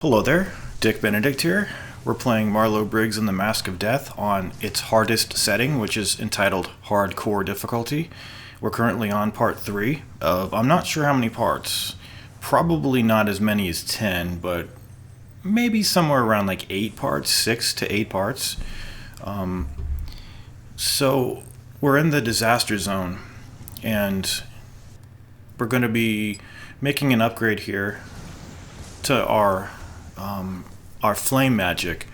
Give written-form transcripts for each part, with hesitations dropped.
Hello there, Dick Benedict here. We're playing Marlow Briggs and the Mask of Death on its hardest setting, which is entitled Hardcore Difficulty. We're currently on part 3 of, I'm not sure how many parts. Probably not as many as 10, but maybe somewhere around like 8 parts, 6 to 8 parts. So we're in the disaster zone, and we're going to be making an upgrade here to our flame magic.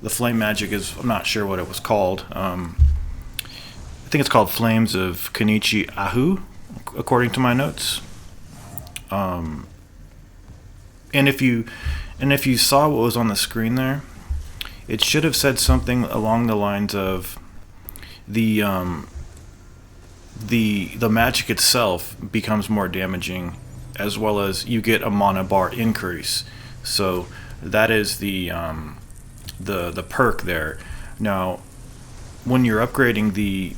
The flame magic is, I'm not sure what it was called. I think it's called Flames of Kenichi Ahu, according to my notes. And if you saw what was on the screen there, it should have said something along the lines of the magic itself becomes more damaging, as well as you get a mana bar increase. So that is the perk there. Now, when you're upgrading the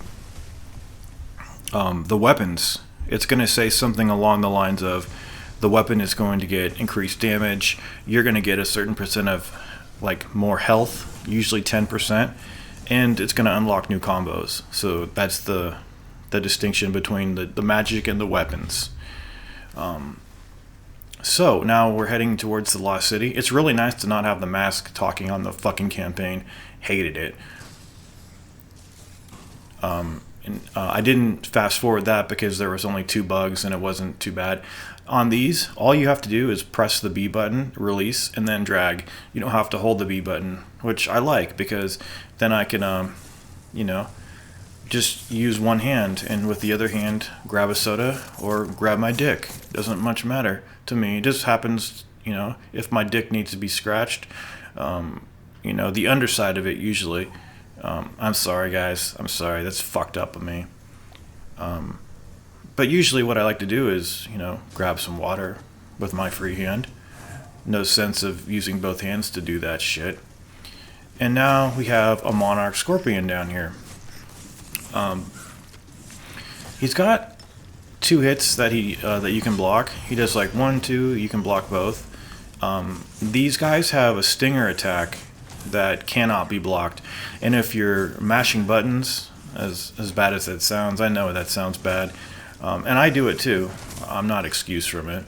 weapons, it's going to say something along the lines of the weapon is going to get increased damage. You're going to get a certain percent of like more health, usually 10%, and it's going to unlock new combos. So that's the distinction between the magic and the weapons. So now we're heading towards the Lost City. It's really nice to not have the mask talking on the fucking campaign. Hated it. I didn't fast forward that because there was only 2 bugs and it wasn't too bad. On these, all you have to do is press the B button, release, and then drag. You don't have to hold the B button, which I like because then I can, just use one hand, and with the other hand grab a soda or grab my dick. Doesn't much matter to me. It just happens, if my dick needs to be scratched, the underside of it usually. I'm sorry guys, I'm sorry, that's fucked up of me. But usually what I like to do is, grab some water with my free hand. No sense of using both hands to do that shit. And now we have a Monarch Scorpion down here. He's got 2 hits that you can block. He does like 1, 2. You can block both. These guys have a stinger attack that cannot be blocked. And if you're mashing buttons, as bad as that sounds, I know that sounds bad, and I do it too. I'm not excused from it.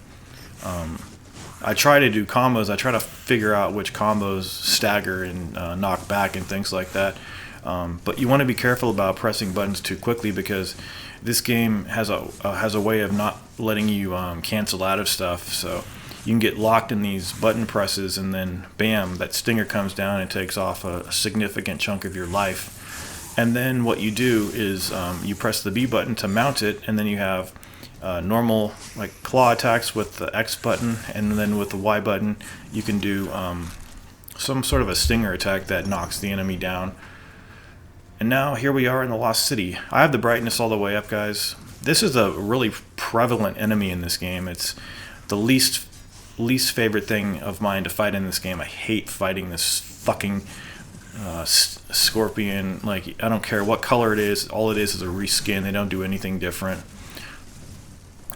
I try to do combos. I try to figure out which combos stagger and knock back and things like that. But you want to be careful about pressing buttons too quickly because this game has a way of not letting you cancel out of stuff. So you can get locked in these button presses, and then bam, that stinger comes down and takes off a significant chunk of your life. And then what you do is you press the B button to mount it, and then you have normal like claw attacks with the X button, and then with the Y button you can do some sort of a stinger attack that knocks the enemy down. And now here we are in the Lost City. I have the brightness all the way up, guys. This is a really prevalent enemy in this game. It's the least favorite thing of mine to fight in this game. I hate fighting this fucking scorpion. Like, I don't care what color it is. All it is a reskin. They don't do anything different.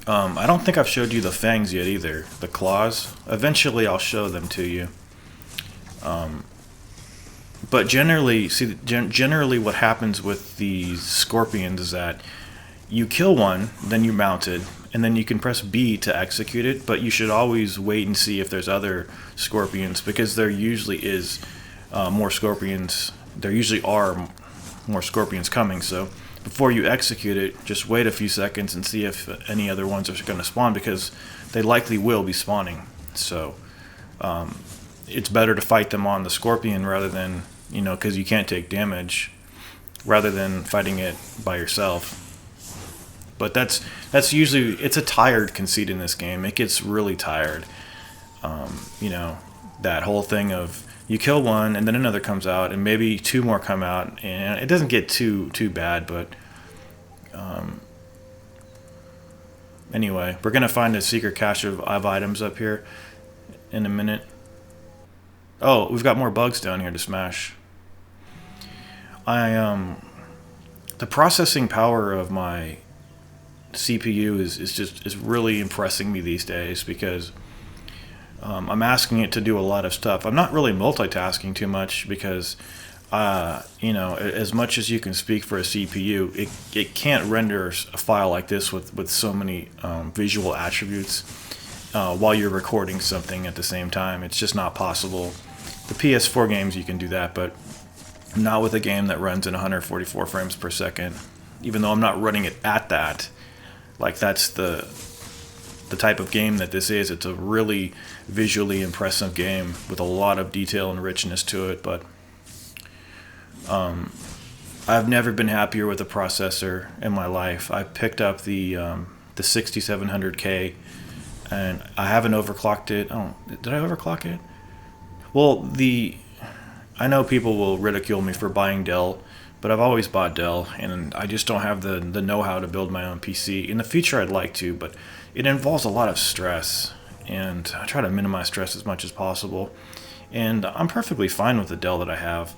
I don't think I've showed you the fangs yet either. The claws. Eventually I'll show them to you. But generally what happens with these scorpions is that you kill one, then you mount it, and then you can press B to execute it, but you should always wait and see if there's other scorpions, because there usually is more scorpions. There usually are more scorpions coming, so before you execute it, just wait a few seconds and see if any other ones are going to spawn, because they likely will be spawning. So it's better to fight them on the scorpion rather than, because you can't take damage, rather than fighting it by yourself. But that's usually, it's a tired conceit in this game. It gets really tired. That whole thing of you kill one and then another comes out and maybe 2 more come out, and it doesn't get too bad, but anyway, we're gonna find a secret cache of items up here in a minute. Oh, we've got more bugs down here to smash. The processing power of my CPU is really impressing me these days, because I'm asking it to do a lot of stuff. I'm not really multitasking too much because, as much as you can speak for a CPU, it can't render a file like this with so many visual attributes while you're recording something at the same time. It's just not possible. The PS4 games you can do that, but not with a game that runs in 144 frames per second. Even though I'm not running it at that, like that's the type of game that this is. It's a really visually impressive game with a lot of detail and richness to it, but I've never been happier with a processor in my life. I picked up the 6700K, and I haven't overclocked it. Oh, did I overclock it? Well, I know people will ridicule me for buying Dell, but I've always bought Dell, and I just don't have the know-how to build my own PC. In the future, I'd like to, but it involves a lot of stress, and I try to minimize stress as much as possible. And I'm perfectly fine with the Dell that I have,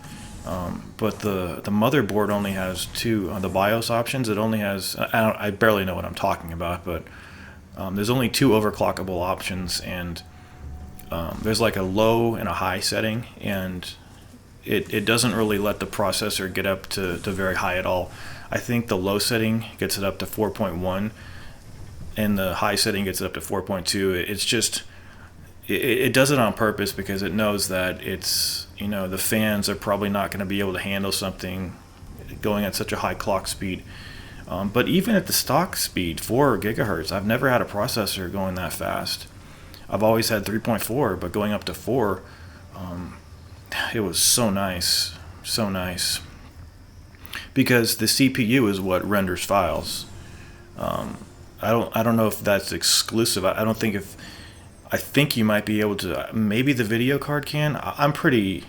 but the motherboard only has two, the BIOS options. It only has, I barely know what I'm talking about, but there's only two overclockable options, and there's like a low and a high setting, and it doesn't really let the processor get up to very high at all. I think the low setting gets it up to 4.1, and the high setting gets it up to 4.2. It's just, it does it on purpose because it knows that it's, the fans are probably not going to be able to handle something going at such a high clock speed. But even at the stock speed, 4 gigahertz, I've never had a processor going that fast. I've always had 3.4, but going up to 4, it was so nice, so nice. Because the CPU is what renders files. I don't know if that's exclusive. I think you might be able to. Maybe the video card can. I'm pretty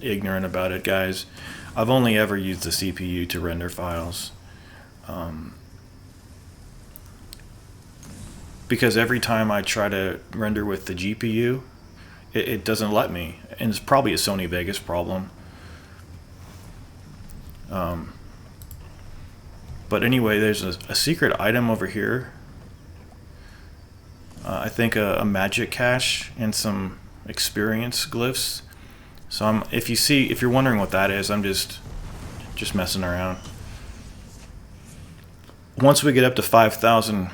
ignorant about it, guys. I've only ever used the CPU to render files. Because every time I try to render with the GPU, it doesn't let me, and it's probably a Sony Vegas problem. But anyway, there's a secret item over here. I think a magic cache and some experience glyphs. So if you're wondering what that is, I'm just messing around. Once we get up to 5,000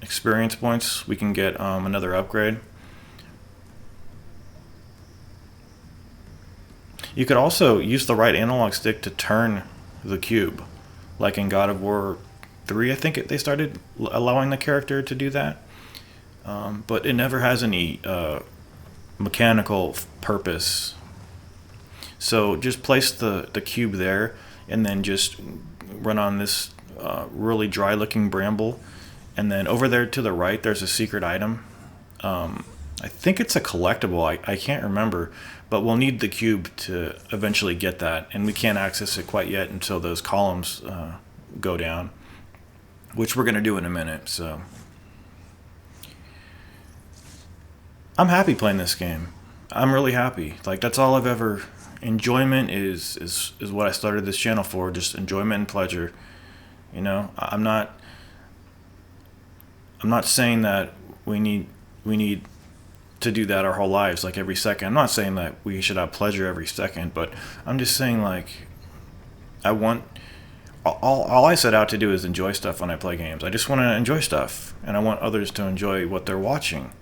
experience points, we can get another upgrade. You could also use the right analog stick to turn the cube, like in God of War 3. I think they started allowing the character to do that, but it never has any mechanical purpose. So just place the cube there, and then just run on this really dry looking bramble, and then over there to the right there's a secret item. I think it's a collectible, I can't remember, but we'll need the cube to eventually get that, and we can't access it quite yet until those columns go down, which we're going to do in a minute. So I'm happy playing this game. I'm really happy. Like, that's all I've ever... Enjoyment is what I started this channel for, just enjoyment and pleasure. I'm not saying that we need to do that our whole lives, like every second. I'm not saying that we should have pleasure every second, but I'm just saying, like, I want all I set out to do is enjoy stuff when I play games. I just want to enjoy stuff, and I want others to enjoy what they're watching,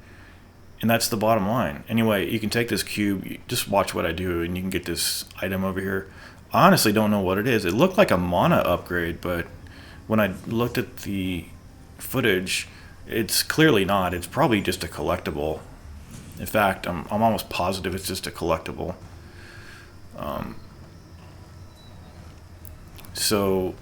and that's the bottom line. Anyway, you can take this cube, you just watch what I do, and you can get this item over here. I honestly don't know what it is. It looked like a mana upgrade, but when I looked at the footage, it's clearly not. It's probably just a collectible. In fact, I'm almost positive it's just a collectible. So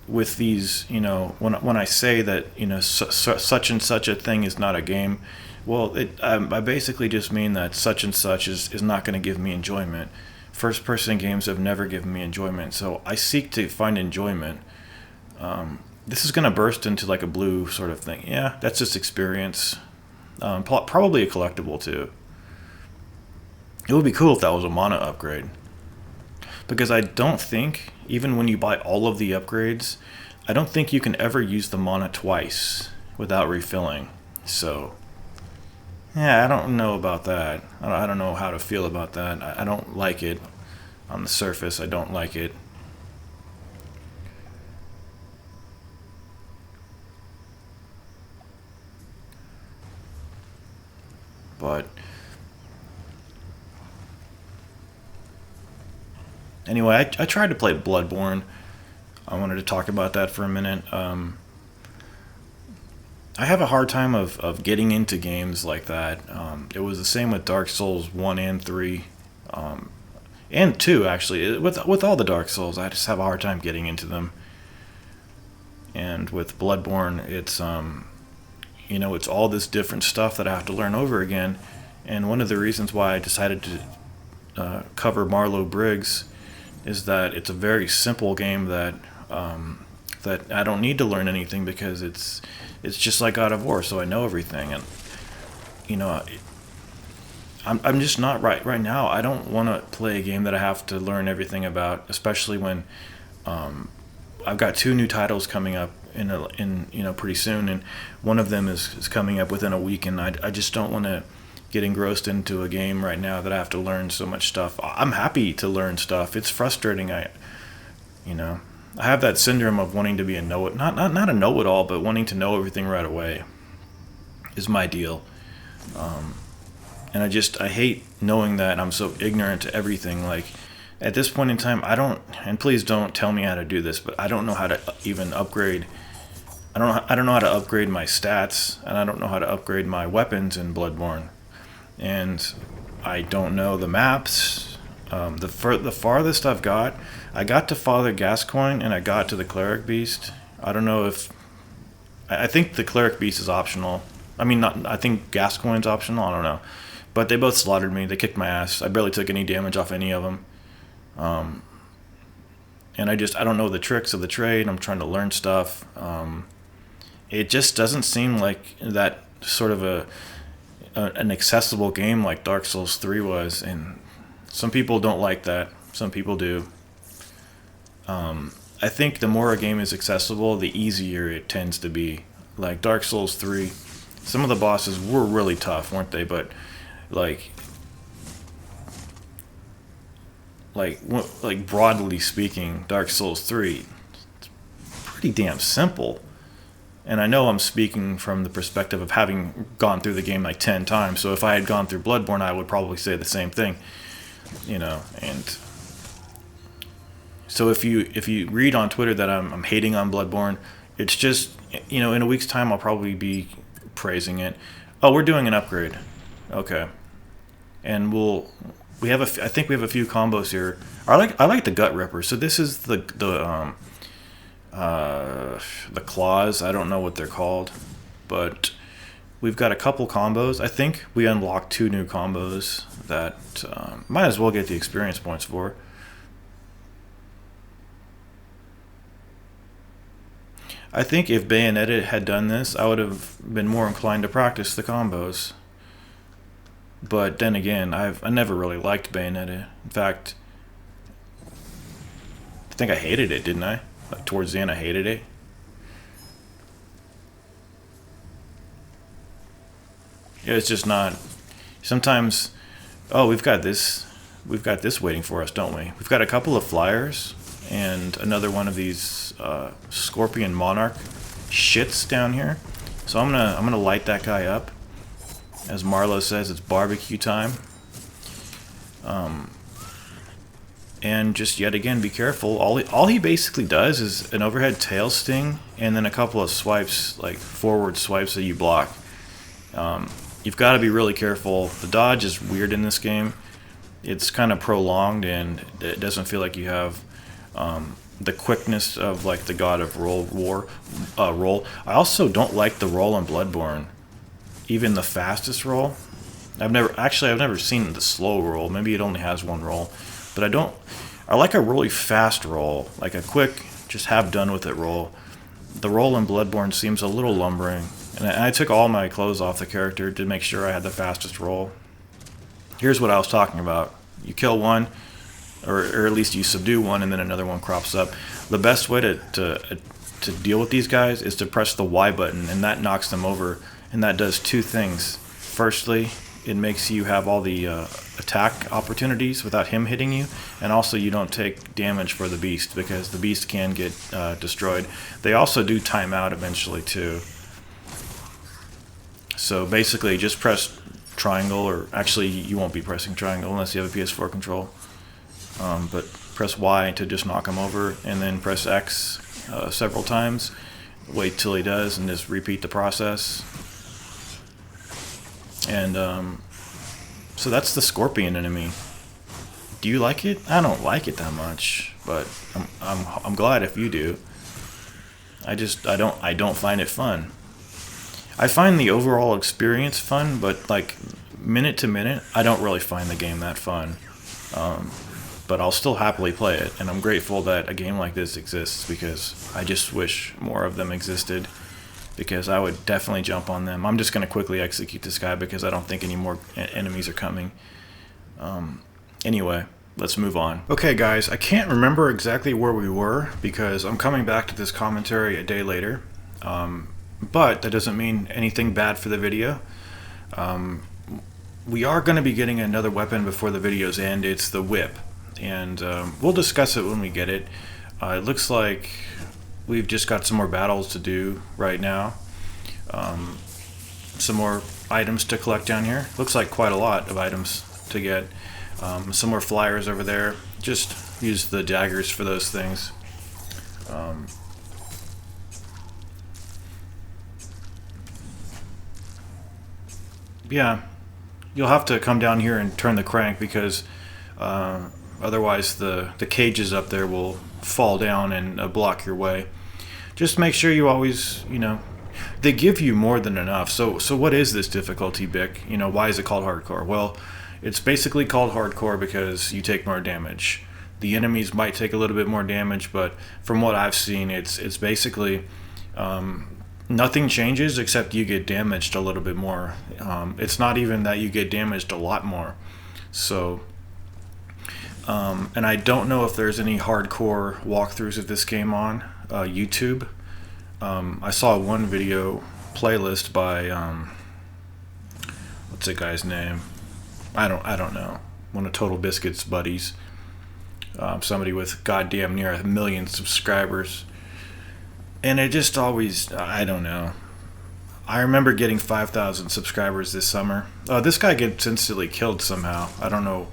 with these, when I say that, such and such a thing is not a game, well, I basically just mean that such and such is not going to give me enjoyment. First-person games have never given me enjoyment, so I seek to find enjoyment. This is going to burst into like a blue sort of thing. Yeah, that's just experience. Probably a collectible too. It would be cool if that was a mana upgrade. Because I don't think, even when you buy all of the upgrades, I don't think you can ever use the mana twice without refilling. So, yeah, I don't know about that. I don't know how to feel about that. I don't like it on the surface. I don't like it. But anyway, I tried to play Bloodborne. I wanted to talk about that for a minute. I have a hard time of getting into games like that. It was the same with Dark Souls 1 and 3. And 2, actually. With all the Dark Souls, I just have a hard time getting into them. And with Bloodborne, it's all this different stuff that I have to learn over again. And one of the reasons why I decided to cover Marlow Briggs is that it's a very simple game that I don't need to learn anything because it's just like God of War, so I know everything. And you know, I'm just not right now. I don't want to play a game that I have to learn everything about, especially when I've got 2 new titles coming up in pretty soon, and one of them is coming up within a week, and I just don't want to get engrossed into a game right now that I have to learn so much stuff. I'm happy to learn stuff. It's frustrating. I have that syndrome of wanting to be a not a know-it-all, but wanting to know everything right away is my deal. And I hate knowing that I'm so ignorant to everything. Like, at this point in time, and please don't tell me how to do this, but I don't know how to even upgrade. I don't know how to upgrade my stats, and I don't know how to upgrade my weapons in Bloodborne. And I don't know the maps. The farthest I got to Father Gascoigne, and I got to the Cleric Beast. I don't know if... I think the Cleric Beast is optional. I mean, I think Gascoigne's optional, I don't know. But they both slaughtered me. They kicked my ass. I barely took any damage off any of them. And I don't know the tricks of the trade. I'm trying to learn stuff. It just doesn't seem like that sort of an accessible game like Dark Souls 3 was. And some people don't like that. Some people do. I think the more a game is accessible, the easier it tends to be. Like Dark Souls 3, some of the bosses were really tough, weren't they? But like broadly speaking, Dark Souls 3, it's pretty damn simple. And I know I'm speaking from the perspective of having gone through the game like 10 times. So if I had gone through Bloodborne, I would probably say the same thing, and so if you read on Twitter that I'm hating on Bloodborne, it's just, in a week's time I'll probably be praising it. Oh, we're doing an upgrade. Okay. And I think we have a few combos here. I like the Gut Ripper. So this is the claws. I don't know what they're called, but we've got a couple combos. I think we unlocked 2 new combos that might as well get the experience points for. I think if Bayonetta had done this, I would have been more inclined to practice the combos. But then again, I never really liked Bayonetta. In fact, I think I hated it, didn't I? Like towards the end, I hated it. Yeah, it's just not. Sometimes, oh, we've got this waiting for us, don't we? We've got a couple of flyers and another one of these Scorpion Monarch shits down here. So I'm gonna light that guy up. As Marlow says, it's barbecue time. And just yet again, be careful. All he basically does is an overhead tail sting and then a couple of swipes, like forward swipes that you block. You've got to be really careful. The dodge is weird in this game. It's kind of prolonged and it doesn't feel like you have the quickness of like the God of Roll. I also don't like the roll in Bloodborne. Even the fastest roll. I've never seen the slow roll. Maybe it only has one roll. But I like a really fast roll. Like a quick, just have done with it roll. The roll in Bloodborne seems a little lumbering. And I took all my clothes off the character to make sure I had the fastest roll. Here's what I was talking about. You kill one, or at least you subdue one, and then another one crops up. The best way to deal with these guys is to press the Y button, and that knocks them over. and that does two things. Firstly, it makes you have all the attack opportunities without him hitting you, and also you don't take damage for the beast because the beast can get destroyed. They also do time out eventually too. So basically just press triangle, or actually you won't be pressing triangle unless you have a PS4 control, but press Y to just knock him over, and then press X several times, wait till he does, and just repeat the process. And so that's the scorpion enemy. Do you like it? I don't like it that much, but I'm glad if you do. I don't find it fun. I find the overall experience fun, but like minute to minute, I don't really find the game that fun. But I'll still happily play it, and I'm grateful that a game like this exists, because I just wish more of them existed, because I would definitely jump on them. I'm just going to quickly execute this guy because I don't think any more enemies are coming. Anyway, let's move on. Okay guys, I can't remember exactly where we were because I'm coming back to this commentary a day later. But that doesn't mean anything bad for the video. We are going to be getting another weapon before the videos end. It's the whip, and we'll discuss it when we get it. It looks like we've just got some more battles to do right now. Some more items to collect down here. Looks like quite a lot of items to get. Some more flyers over there. Just use the daggers for those things. Yeah, you'll have to come down here and turn the crank, because otherwise the cages up there will fall down and block your way. Just make sure you always, they give you more than enough. So what is this difficulty, Bic? Why is it called hardcore? Well, it's basically called hardcore because you take more damage. The enemies might take a little bit more damage, but from what I've seen, it's basically nothing changes except you get damaged a little bit more. It's not even that you get damaged a lot more. So, and I don't know if there's any hardcore walkthroughs of this game on YouTube. I saw one video playlist by what's the guy's name? I don't know. One of Total Biscuit's buddies. Somebody with goddamn near 1 million subscribers. And it just always, I don't know. I remember getting 5,000 subscribers this summer. This guy gets instantly killed somehow. I don't know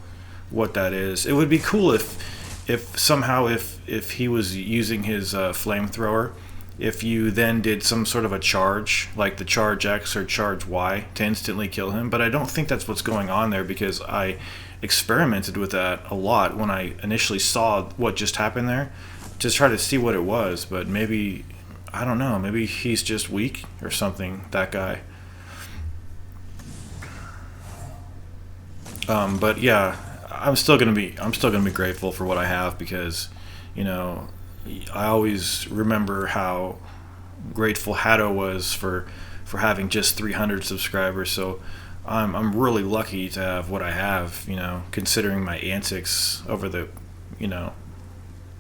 what that is. It would be cool if somehow if he was using his flamethrower, if you then did some sort of a charge, like the charge X or charge Y, to instantly kill him. But I don't think that's what's going on there, because I experimented with that a lot when I initially saw what just happened there, to try to see what it was. But maybe, I don't know, maybe he's just weak or something, that guy. But yeah, I'm still gonna be grateful for what I have, because I always remember how grateful Hatto was for having just 300 subscribers. So I'm really lucky to have what I have, considering my antics over the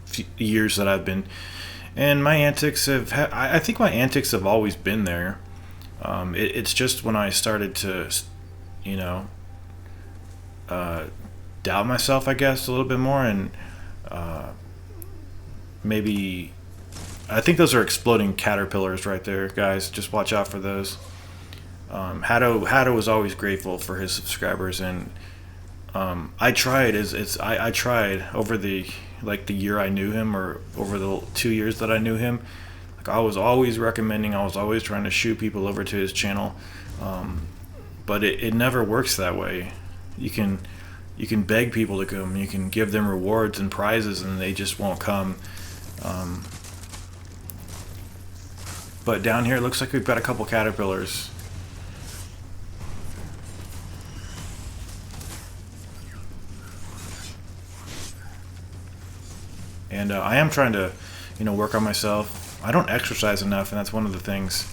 few years that I've been. And my antics have I think my antics have always been there. It's just when I started to doubt myself, I guess, a little bit more, and maybe, I think those are exploding caterpillars right there, guys. Just watch out for those. Hatto was always grateful for his subscribers, and I tried I tried over the year I knew him, or over the 2 years that I knew him. Like, I was always recommending, I was always trying to shoot people over to his channel, but it never works that way. You can beg people to come, you can give them rewards and prizes, and they just won't come. But down here it looks like we've got a couple caterpillars. And I am trying to work on myself. I don't exercise enough, and that's one of the things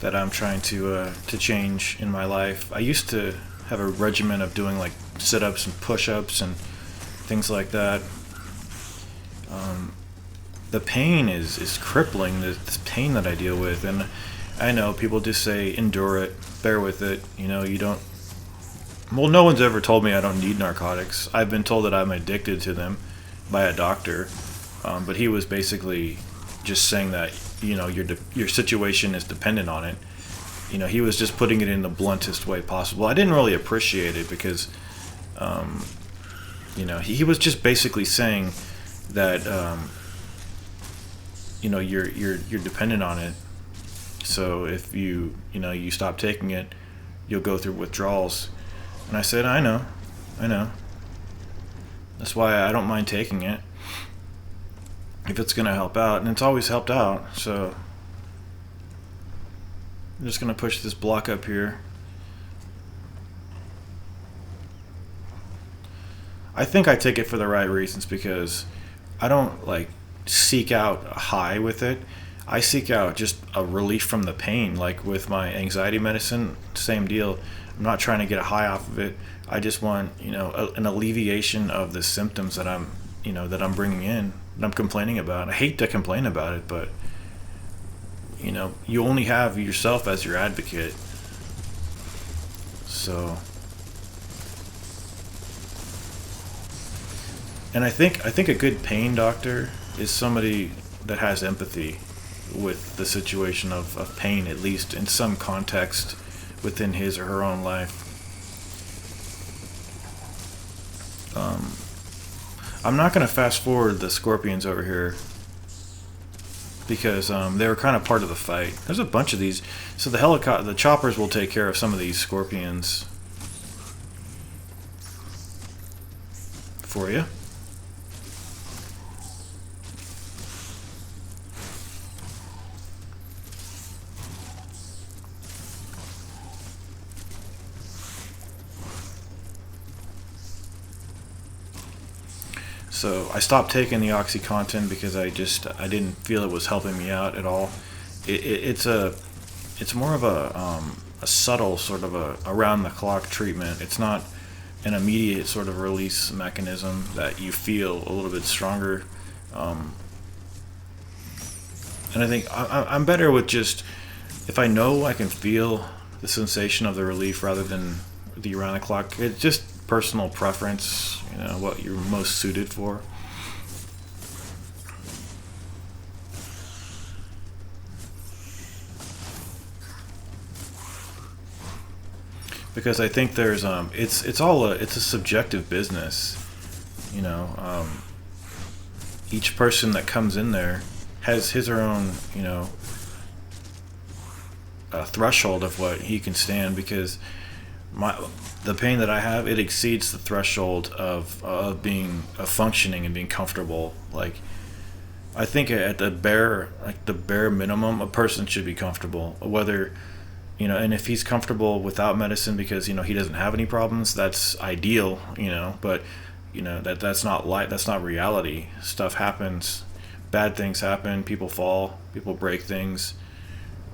that I'm trying to change in my life. I used to have a regimen of doing like sit-ups and push-ups and things like that. The pain is crippling, this pain that I deal with, and I know people just say endure it, bear with it. You know, you don't. Well, no one's ever told me I don't need narcotics. I've been told that I'm addicted to them by a doctor, but he was basically just saying that your situation is dependent on it. You know, he was just putting it in the bluntest way possible. I didn't really appreciate it because, he was just basically saying that you're dependent on it. So if you stop taking it, you'll go through withdrawals. And I said, I know. That's why I don't mind taking it if it's gonna help out, and it's always helped out. So I'm just gonna push this block up here. I think I take it for the right reasons because I don't like seek out a high with it. I seek out just a relief from the pain. Like with my anxiety medicine, same deal. I'm not trying to get a high off of it. I just want, an alleviation of the symptoms that I'm bringing in, that I'm complaining about. I hate to complain about it, but you only have yourself as your advocate. So, and I think a good pain doctor is somebody that has empathy with the situation of pain, at least in some context within his or her own life. I'm not going to fast forward the scorpions over here because they were kind of part of the fight. There's a bunch of these, so the choppers will take care of some of these scorpions for you. So I stopped taking the OxyContin because I didn't feel it was helping me out at all. It's more of a subtle sort of a around the clock treatment. It's not an immediate sort of release mechanism that you feel a little bit stronger. And I think I'm better with just if I know I can feel the sensation of the relief rather than the around the clock. It's just personal preference, what you're most suited for. Because I think there's it's a subjective business, each person that comes in there has his or own threshold of what he can stand, because the pain that I have, it exceeds the threshold of functioning and being comfortable. Like, I think at the bare minimum, a person should be comfortable. Whether and if he's comfortable without medicine because he doesn't have any problems, that's ideal. But that's not that's not reality. Stuff happens, bad things happen. People fall, people break things.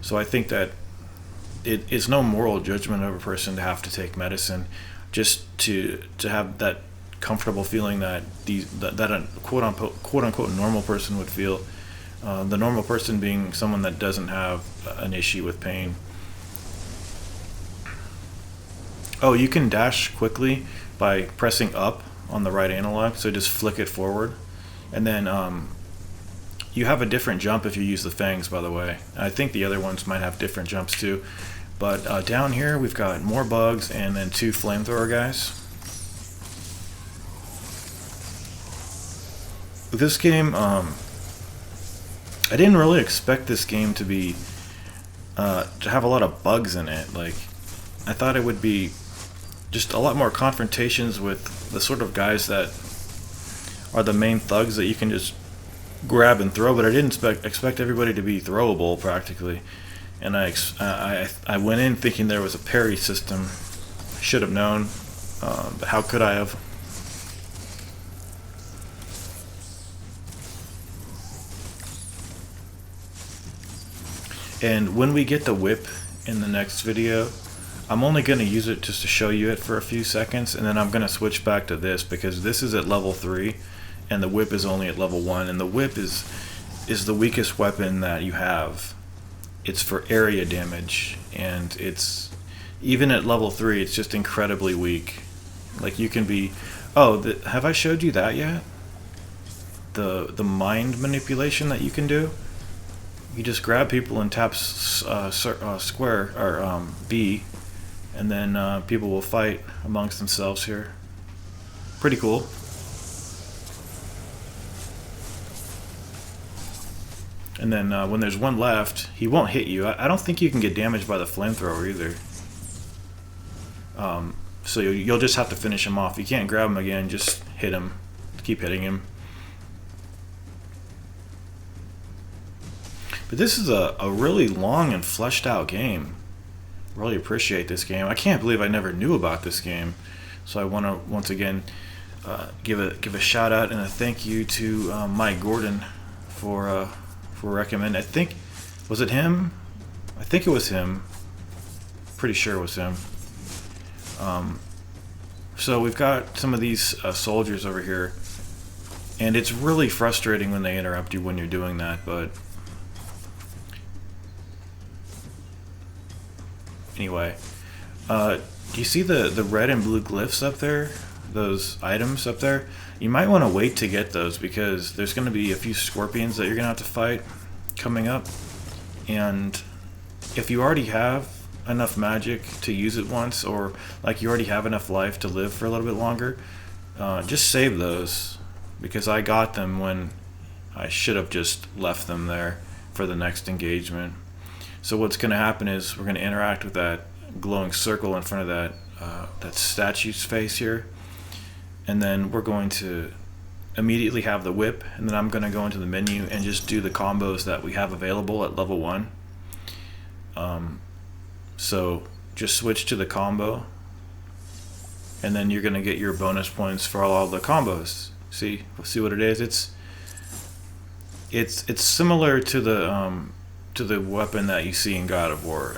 So I think that it is no moral judgment of a person to have to take medicine, just to have that comfortable feeling that that a quote unquote normal person would feel. The normal person being someone that doesn't have an issue with pain. Oh, you can dash quickly by pressing up on the right analog. So just flick it forward, and then you have a different jump if you use the fangs. By the way, I think the other ones might have different jumps too. But down here we've got more bugs and then 2 flamethrower guys. This game, I didn't really expect this game to be to have a lot of bugs in it. Like, I thought it would be just a lot more confrontations with the sort of guys that are the main thugs that you can just grab and throw. But I didn't expect everybody to be throwable practically. And I went in thinking there was a parry system. Should have known, but how could I have? And when we get the whip in the next video, I'm only going to use it just to show you it for a few seconds, and then I'm going to switch back to this because this is at level 3 and the whip is only at level 1, and the whip is the weakest weapon that you have. it's for area damage, and it's even at level 3, it's just incredibly weak. Like you can be, oh, have I showed you that yet? The mind manipulation that you can do. You just grab people and tap square or B, and then people will fight amongst themselves here. Pretty cool. And then when there's one left, he won't hit you. I don't think you can get damaged by the flamethrower either. So you'll just have to finish him off. You can't grab him again, just hit him. Keep hitting him. But this is a really long and fleshed out game. Really appreciate this game. I can't believe I never knew about this game. So I want to once again give a shout out and a thank you to Mike Gordon for recommending. I think, was it him? I think it was him. Pretty sure it was him. So we've got some of these soldiers over here, and it's really frustrating when they interrupt you when you're doing that, but anyway, do you see the red and blue glyphs up there? Those items up there? You might want to wait to get those, because there's going to be a few scorpions that you're going to have to fight coming up, and if you already have enough magic to use it once, or like you already have enough life to live for a little bit longer, just save those, because I got them when I should have just left them there for the next engagement. So what's going to happen is we're going to interact with that glowing circle in front of that statue's face here, and then we're going to immediately have the whip, and then I'm going to go into the menu and just do the combos that we have available at level 1. So just switch to the combo, and then you're going to get your bonus points for all the combos. See what it is? It's similar to the weapon that you see in God of War.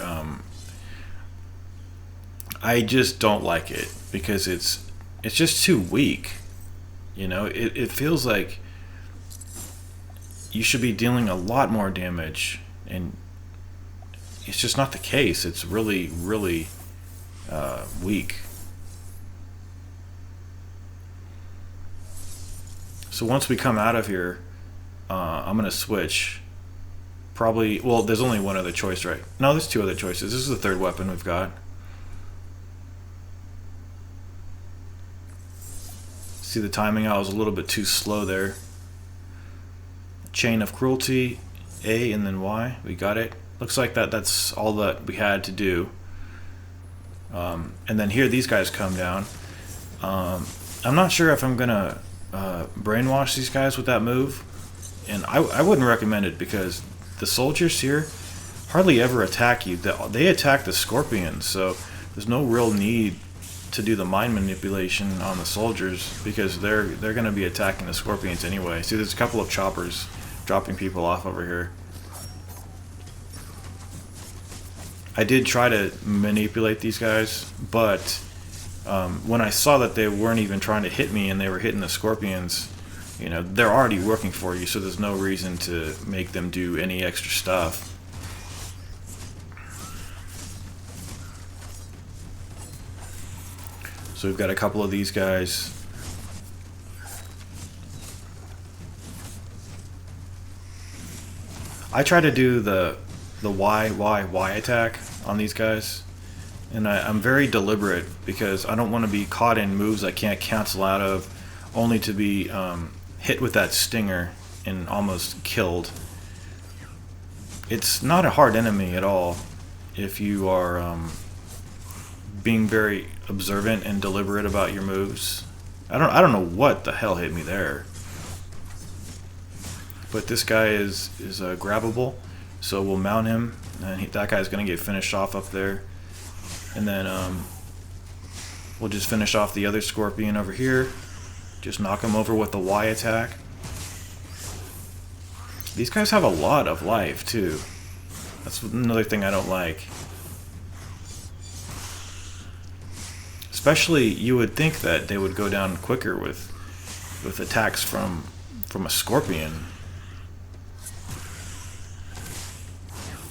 I just don't like it because it's just too weak. You know, it feels like you should be dealing a lot more damage, and it's just not the case. It's really, really weak. So once we come out of here, I'm going to switch. Probably, well, there's only one other choice, right? No, there's two other choices. This is the third weapon we've got. See the timing? I was a little bit too slow there. Chain of Cruelty, A and then Y. We got it. Looks like that's all that we had to do. And then here these guys come down. I'm not sure if I'm gonna brainwash these guys with that move, and I wouldn't recommend it, because the soldiers here hardly ever attack you. They attack the scorpions, so there's no real need to do the mind manipulation on the soldiers, because they're gonna be attacking the scorpions anyway. See, there's a couple of choppers dropping people off over here. I did try to manipulate these guys, but when I saw that they weren't even trying to hit me and they were hitting the scorpions, you know, they're already working for you, so there's no reason to make them do any extra stuff. So we've got a couple of these guys. I try to do the Y attack on these guys, and I'm very deliberate, because I don't want to be caught in moves I can't cancel out of, only to be hit with that stinger and almost killed. It's not a hard enemy at all if you are being very observant and deliberate about your moves. I don't know what the hell hit me there, but this guy is grabbable, so we'll mount him, and that guy's gonna get finished off up there, and then we'll just finish off the other scorpion over here. Just knock him over with the Y attack. These guys have a lot of life too. That's another thing I don't like. Especially, you would think that they would go down quicker with attacks from a scorpion.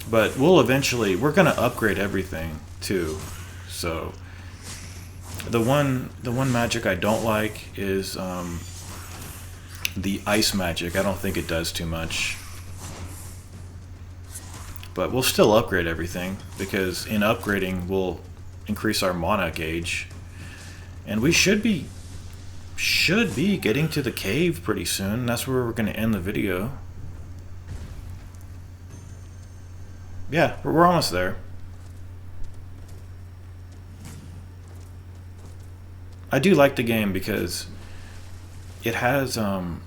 But we're gonna upgrade everything too. So the one magic I don't like is the ice magic. I don't think it does too much. But we'll still upgrade everything, because in upgrading we'll increase our mana gauge. And we should be getting to the cave pretty soon. That's where we're going to end the video. Yeah, we're almost there. I do like the game because it has a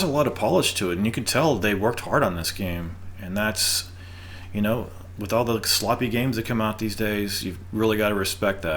lot of polish to it, and you can tell they worked hard on this game. And that's, with all the sloppy games that come out these days, you've really got to respect that.